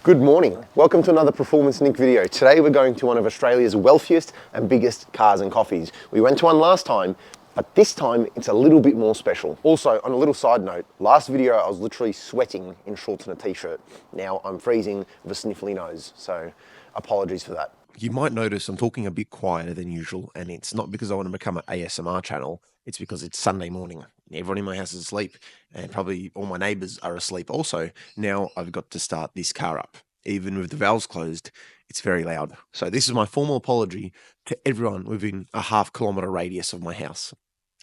Good morning. Welcome to another Performance Nick video. Today we're going to one of Australia's wealthiest and biggest cars and coffees. We went to one last time, but this time it's a little bit more special. Also, on a little side note, last video I was literally sweating in shorts and a t-shirt. Now I'm freezing with a sniffly nose, so apologies for that. You might notice I'm talking a bit quieter than usual, and it's not because I want to become an ASMR channel, it's because it's Sunday morning. Everyone in my house is asleep, and probably all my neighbours are asleep also. Now I've got to start this car up. Even with the valves closed, it's very loud. So this is my formal apology to everyone within a half-kilometre radius of my house.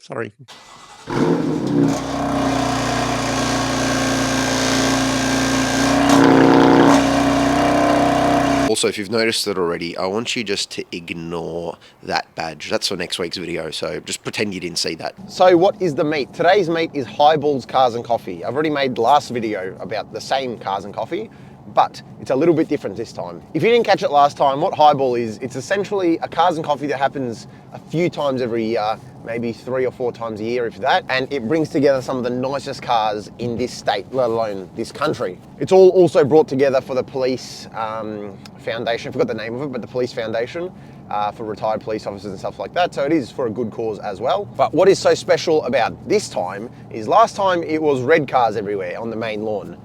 Sorry. Also, if you've noticed it already, I want you just to ignore that badge. That's for next week's video, so just pretend you didn't see that. So what is the meat? Today's meat is Highball Cars and Coffee. I've already made the last video about the same cars and coffee, but it's a little bit different this time. If you didn't catch it last time, what Highball is, it's essentially a cars and coffee that happens a few times every year, maybe 3 or 4 times a year, if that, and it brings together some of the nicest cars in this state, let alone this country. It's all also brought together for the police foundation, I forgot the name of it, but the police foundation for retired police officers and stuff like that, so it is for a good cause as well. But what is so special about this time is last time it was red cars everywhere on the main lawn.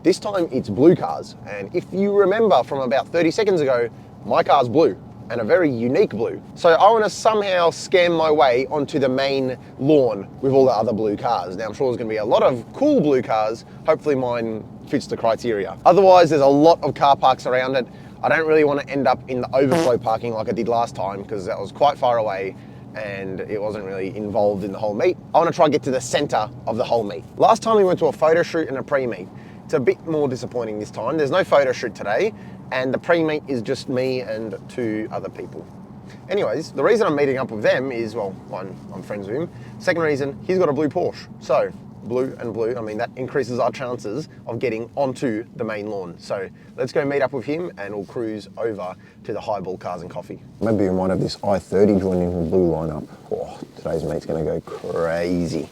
This time it's blue cars, and if you remember from about 30 seconds ago, my car's blue, and a very unique blue. So I want to somehow scam my way onto the main lawn with all the other blue cars. Now I'm sure there's going to be a lot of cool blue cars, hopefully mine fits the criteria. Otherwise there's a lot of car parks around it. I don't really want to end up in the overflow parking like I did last time, because that was quite far away and it wasn't really involved in the whole meet. I want to try and get to the center of the whole meet. Last time we went to a photo shoot and a pre-meet. It's a bit more disappointing this time. There's no photo shoot today, and the pre-meet is just me and 2 other people. Anyways, the reason I'm meeting up with them is, well, one, I'm friends with him. Second reason, he's got a blue Porsche. So, blue and blue, I mean, that increases our chances of getting onto the main lawn. So, let's go meet up with him and we'll cruise over to the Highball Cars and Coffee. Maybe we might have this I-30 joining the blue lineup. Oh, today's mate's gonna go crazy.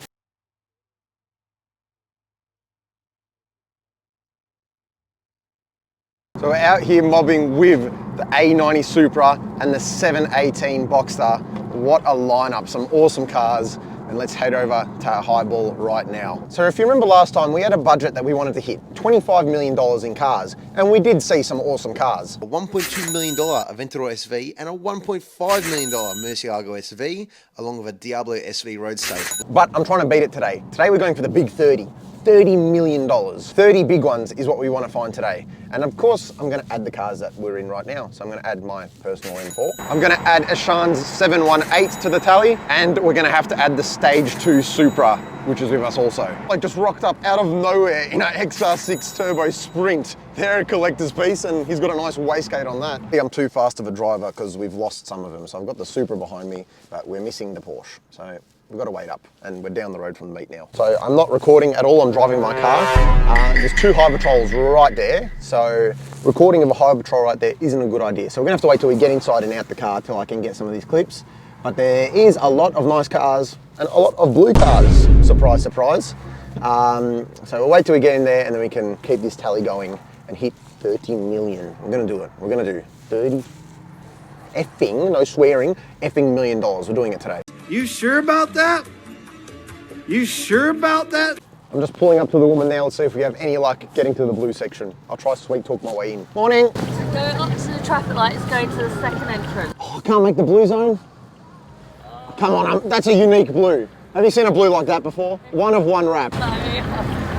So we're out here mobbing with the A90 Supra and the 718 Boxster. What a lineup, some awesome cars. And let's head over to Highball right now. So if you remember last time, we had a budget that we wanted to hit, $25 million in cars. And we did see some awesome cars. A $1.2 million Aventador SV and a $1.5 million Murcielago SV, along with a Diablo SV Roadster. But I'm trying to beat it today. Today we're going for the big 30. $30 million. 30 big ones is what we want to find today. And of course, I'm going to add the cars that we're in right now. So I'm going to add my personal M4. I'm going to add Ashan's 718 to the tally. And we're going to have to add the Stage 2 Supra, which is with us also. Like just rocked up out of nowhere in an XR6 Turbo Sprint. They're a collector's piece and he's got a nice wastegate on that. I'm too fast of a driver because we've lost some of them. So I've got the Supra behind me, but we're missing the Porsche. So we've got to wait up and we're down the road from the meet now. So I'm not recording at all, I'm driving my car. There's 2 High Patrols right there. So recording of a High Patrol right there isn't a good idea. So we're gonna have to wait till we get inside and out the car till I can get some of these clips. But there is a lot of nice cars and a lot of blue cars, surprise, surprise. So we'll wait till we get in there and then we can keep this tally going and hit 30 million. We're gonna do it. We're gonna do 30 effing, no swearing, effing $1 million. We're doing it today. You sure about that? You sure about that? I'm just pulling up to the woman now. Let's see if we have any luck getting to the blue section. I'll try sweet talk my way in. Morning. So go up to the traffic lights, go to the second entrance. Oh, I can't make the blue zone? Come on, that's a unique blue. Have you seen a blue like that before? One of one wrap. No,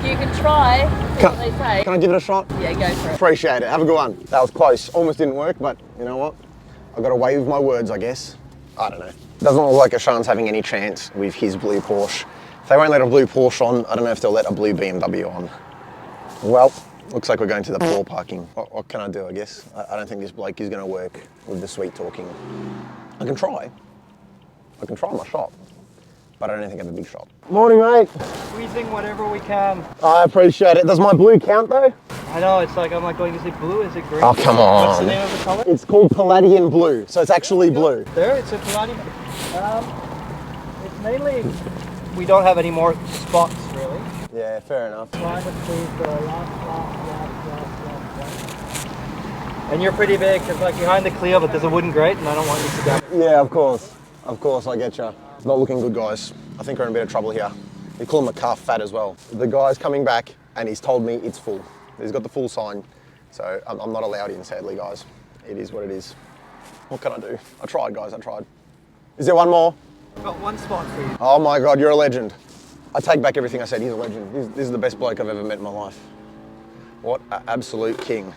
you can try, see what they say. Can I give it a shot? Yeah, go for it. Appreciate it. Have a good one. That was close. Almost didn't work, but you know what? I got away with my words, I guess. I don't know. Doesn't look like Ashan's having any chance with his blue Porsche. If they won't let a blue Porsche on, I don't know if they'll let a blue BMW on. Well, looks like we're going to the poor parking. What can I do, I guess? I don't think this bloke is going to work with the sweet talking. I can try my shot, but I don't think I have a big shot. Morning, mate. Squeezing whatever we can. I appreciate it. Does my blue count, though? I know, it's like, I'm like going, is it blue, is it green? Oh, come on. What's the name of the color? It's called Palladian Blue, so it's actually blue. There, it's a Palladium. It's mainly, we don't have any more spots, really. Yeah, fair enough. Try to squeeze the last. And you're pretty big, because like behind the Clio, but there's a wooden grate, and I don't want you to grab it. Yeah, of course. Of course, I get you. It's not looking good, guys. I think we're in a bit of trouble here. You call him a calf fat as well. The guy's coming back, and he's told me it's full. He's got the full sign, so I'm not allowed in, sadly, guys. It is what it is. What can I do? I tried, guys, I tried. Is there one more? I've got one spot for you. Oh my God, you're a legend. I take back everything I said. He's a legend. This is the best bloke I've ever met in my life. What an absolute king.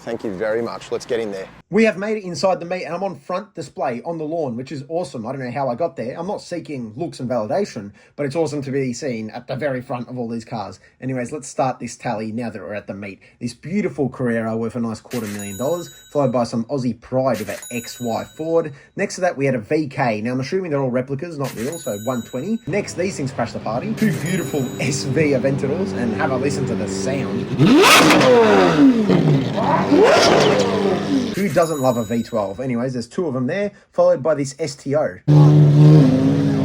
Thank you very much. Let's get in there. We have made it inside the meet, and I'm on front display on the lawn, which is awesome. I don't know how I got there. I'm not seeking looks and validation, but it's awesome to be seen at the very front of all these cars. Anyways, let's start this tally now that we're at the meet. This beautiful Carrera worth a nice $250,000, followed by some Aussie pride of an XY Ford. Next to that, we had a VK. Now, I'm assuming they're all replicas, not real, so 120. Next, these things crash the party. Two beautiful SV Aventadors, and have a listen to the sound. Who doesn't love a V12? Anyways, there's two of them there, followed by this STO.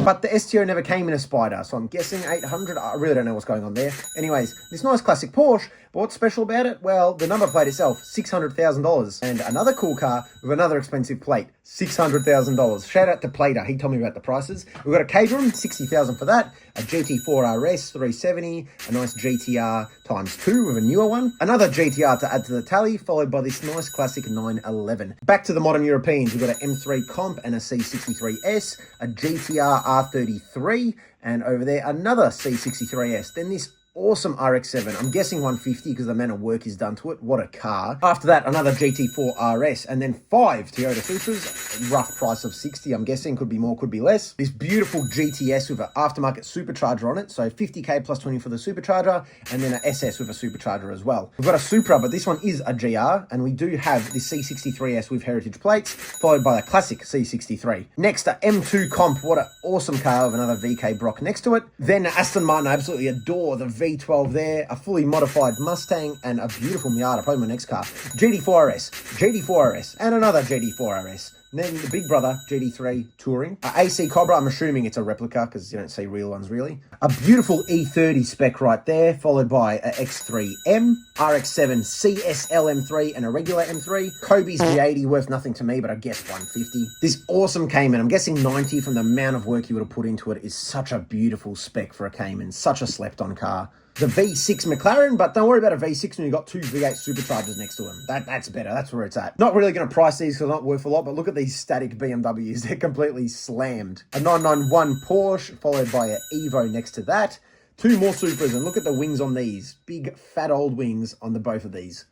But the STO never came in a Spider, so I'm guessing 800. I really don't know what's going on there. Anyways, this nice classic Porsche, but what's special about it? Well, the number plate itself, $600,000. And another cool car with another expensive plate, $600,000. Shout out to Plater, he told me about the prices. We've got a Caterham, $60,000 for that. A GT4 RS, 370. A nice GTR ×2 with a newer one. Another GTR to add to the tally, followed by this nice classic 911. Back to the modern Europeans, we've got an M3 Comp and a C63S, a GTR R33, and over there, another C63S. Then this awesome RX-7. I'm guessing 150 because the amount of work is done to it. What a car. After that, another GT4 RS, and then 5 Toyota Supras. Rough price of 60, I'm guessing. Could be more, could be less. This beautiful GTS with an aftermarket supercharger on it. So 50k plus 20 for the supercharger, and then an SS with a supercharger as well. We've got a Supra, but this one is a GR, and we do have the C63S with heritage plates, followed by a classic C63. Next, a M2 Comp. What an awesome car with another VK Brock next to it. Then Aston Martin. I absolutely adore the V12 there, a fully modified Mustang, and a beautiful Miata, probably my next car. GT4 RS, and another GT4 RS. And then the big brother, GT3 Touring. AC Cobra, I'm assuming it's a replica because you don't see real ones really. A beautiful E30 spec right there, followed by a X3M, RX-7 CSL M3, and a regular M3. Kobe's G80, worth nothing to me, but I guess 150. This awesome Cayman, I'm guessing 90 from the amount of work you would have put into it, is such a beautiful spec for a Cayman. Such a slept-on car. The V6 McLaren, but don't worry about a V6 when you've got two V8 superchargers next to them. That's better. That's where it's at. Not really going to price these because they're not worth a lot, but look at these static BMWs. They're completely slammed. A 991 Porsche, followed by an Evo next to that. Two more Supras, and look at the wings on these. Big, fat old wings on the both of these.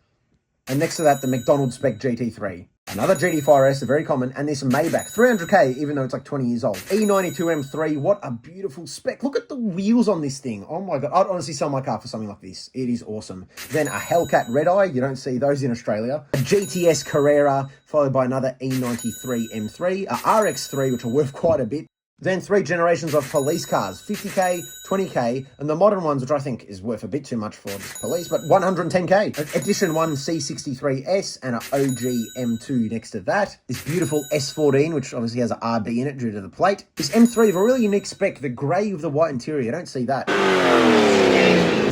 And next to that, the McDonald's spec GT3. Another GT4S, very common, and this Maybach, 300k, even though it's like 20 years old. E92 M3, what a beautiful spec. Look at the wheels on this thing. Oh my God, I'd honestly sell my car for something like this. It is awesome. Then a Hellcat Red Eye, you don't see those in Australia. A GTS Carrera, followed by another E93 M3, a RX3, which are worth quite a bit. Then 3 generations of police cars, 50k, 20k, and the modern ones, which I think is worth a bit too much for this police, but 110k. Edition 1 C63S and an OG M2 next to that. This beautiful S14, which obviously has an RB in it due to the plate. This M3 of a really unique spec, the grey with the white interior, you don't see that.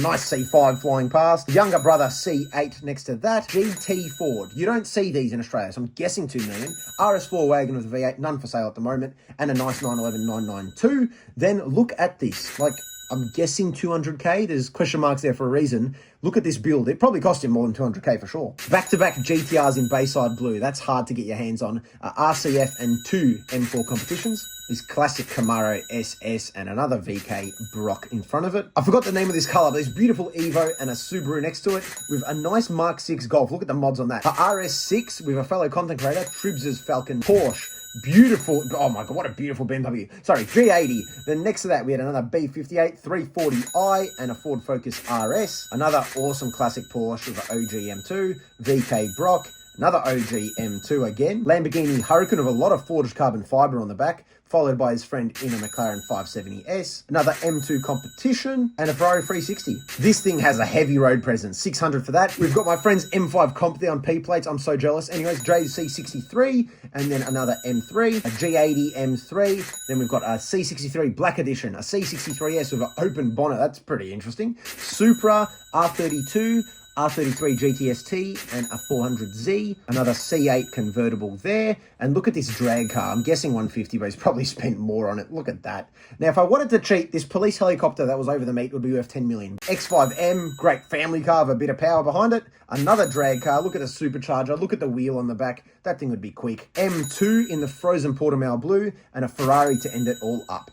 Nice C5 flying past. Younger brother C8 next to that. GT Ford. You don't see these in Australia, so I'm guessing 2 million. RS4 wagon with a V8, none for sale at the moment, and a nice 911 992. Then look at this. Like, I'm guessing 200k. There's question marks there for a reason. Look at this build. It probably cost him more than 200k for sure. Back-to-back GTRs in Bayside Blue. That's hard to get your hands on. RCF and 2 M4 competitions. This classic Camaro SS and another VK Brock in front of it. I forgot the name of this colour, but this beautiful Evo and a Subaru next to it with a nice Mark 6 Golf. Look at the mods on that. A RS6 with a fellow content creator, Tribs' Falcon Porsche. Beautiful, oh my God, what a beautiful BMW. Sorry, G80. Then next to that, we had another B58 340i and a Ford Focus RS. Another awesome classic Porsche with an OG M2, VK Brock. Another OG M2 again. Lamborghini Huracan with a lot of forged carbon fibre on the back, followed by his friend in a McLaren 570S. Another M2 competition, and a Ferrari 360. This thing has a heavy road presence, 600 for that. We've got my friend's M5 comp there on P plates. I'm so jealous. Anyways, JC63, and then another M3, a G80 M3. Then we've got a C63 Black Edition, a C63S with an open bonnet. That's pretty interesting. Supra, R32, R33 GTST and a 400Z, another C8 convertible there, and look at this drag car. I'm guessing 150, but he's probably spent more on it. Look at that. Now, if I wanted to cheat, this police helicopter that was over the meet would be worth 10 million. X5M, great family car with a bit of power behind it. Another drag car, look at the supercharger, look at the wheel on the back. That thing would be quick. M2 in the frozen Portimao blue, and a Ferrari to end it all up.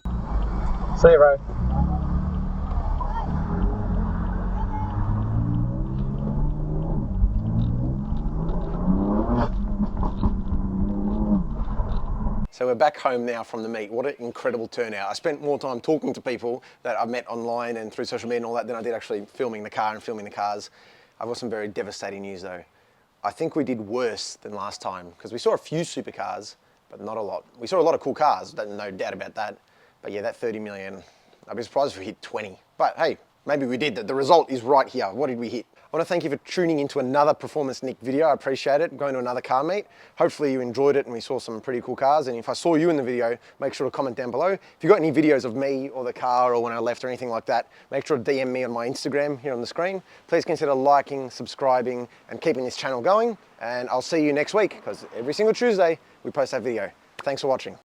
See you, bro. So we're back home now from the meet. What an incredible turnout. I spent more time talking to people that I've met online and through social media and all that than I did actually filming the car and filming the cars. I've got some very devastating news though. I think we did worse than last time because we saw a few supercars, but not a lot. We saw a lot of cool cars, no doubt about that. But yeah, that 30 million, I'd be surprised if we hit 20. But hey, maybe we did. The result is right here. What did we hit? I want to thank you for tuning into another Performance Nick video. I appreciate it. I'm going to another car meet. Hopefully you enjoyed it and we saw some pretty cool cars. And if I saw you in the video, make sure to comment down below. If you've got any videos of me or the car or when I left or anything like that, make sure to DM me on my Instagram here on the screen. Please consider liking, subscribing, and keeping this channel going. And I'll see you next week because every single Tuesday we post that video. Thanks for watching.